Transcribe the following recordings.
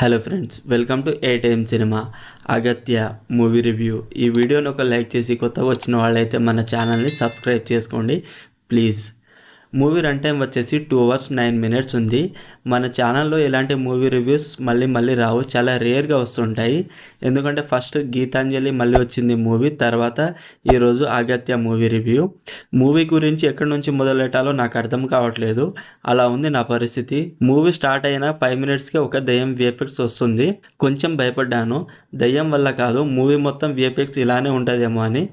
Hello friends, welcome to A Time cinema. Agathya movie review. ఈ వీడియోని ఒక లైక్ చేసి కొత్తగా వచ్చిన వాళ్ళైతే మన ఛానల్ని సబ్స్క్రైబ్ చేసుకోండి ప్లీజ్. మూవీ రన్ టైం వచ్చేసి 2 hours 9 minutes ఉంది. మన ఛానల్లో ఇలాంటి మూవీ రివ్యూస్ మళ్ళీ రావు, చాలా రేర్గా వస్తుంటాయి. ఎందుకంటే ఫస్ట్ గీతాంజలి మళ్ళీ వచ్చింది మూవీ, తర్వాత ఈరోజు అగత్య మూవీ రివ్యూ. మూవీ గురించి ఎక్కడి నుంచి మొదలెట్టాలో నాకు అర్థం కావట్లేదు, అలా ఉంది నా పరిస్థితి. మూవీ స్టార్ట్ అయిన 5 minutesకే ఒక దయ్యం విఎఫ్ఎక్స్ వస్తుంది. కొంచెం భయపడ్డాను, దయ్యం వల్ల కాదు, మూవీ మొత్తం విఎఫ్ఎక్స్ ఇలానే ఉంటుందేమో అని.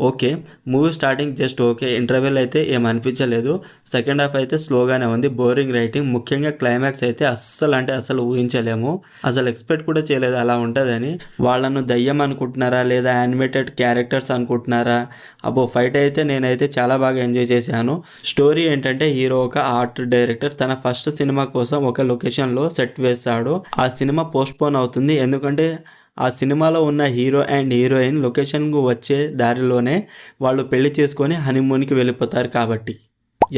Okay, movie starting just okay, interval అయితే ఏమనిపించలేదు. సెకండ్ హాఫ్ అయితే స్లోగానే ఉంది, బోరింగ్ రైటింగ్, ముఖ్యంగా క్లైమాక్స్ అయితే అస్సలు ఊహించలేము. అసలు ఎక్స్పెక్ట్ కూడా చేయలేదు అలా ఉంటుందని. వాళ్ళను దయ్యం అనుకుంటున్నారా లేదా యానిమేటెడ్ క్యారెక్టర్స్ అనుకుంటున్నారా? ఫైట్ అయితే నేనైతే చాలా బాగా ఎంజాయ్ చేశాను. స్టోరీ ఏంటంటే, హీరో ఒక ఆర్ట్ డైరెక్టర్ తన ఫస్ట్ సినిమా కోసం ఒక లొకేషన్లో సెట్ వేస్తాడు. ఆ సినిమా పోస్ట్పోన్ అవుతుంది, ఎందుకంటే ఆ సినిమాలో ఉన్న హీరో అండ్ హీరోయిన్ లొకేషన్కు వచ్చే దారిలోనే వాళ్ళు పెళ్లి చేసుకొని హనీమూన్కి వెళ్ళిపోతారు కాబట్టి.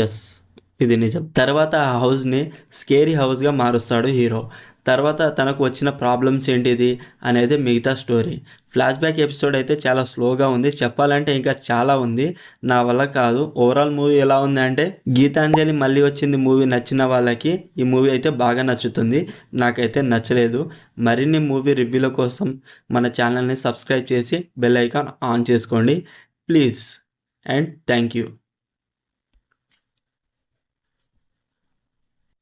ఎస్, ఇది నిజం. తర్వాత ఆ హౌస్ని స్కేరీ హౌస్గా మారుస్తాడు హీరో. తర్వాత తనకు వచ్చిన ప్రాబ్లమ్స్ ఏంటిది అనేది మిగతా స్టోరీ. ఫ్లాష్ బ్యాక్ ఎపిసోడ్ అయితే చాలా స్లోగా ఉంది, చెప్పాలంటే ఇంకా చాలా ఉంది, నా వల్ల కాదు. ఓవరాల్ మూవీ ఎలా ఉంది అంటే, గీతాంజలి మళ్ళీ వచ్చింది మూవీ నచ్చిన వాళ్ళకి ఈ మూవీ అయితే బాగా నచ్చుతుంది, నాకైతే నచ్చలేదు. మరిన్ని మూవీ రివ్యూల కోసం మన ఛానల్ని సబ్స్క్రైబ్ చేసి బెల్ ఐకాన్ ఆన్ చేసుకోండి ప్లీజ్. And thank you.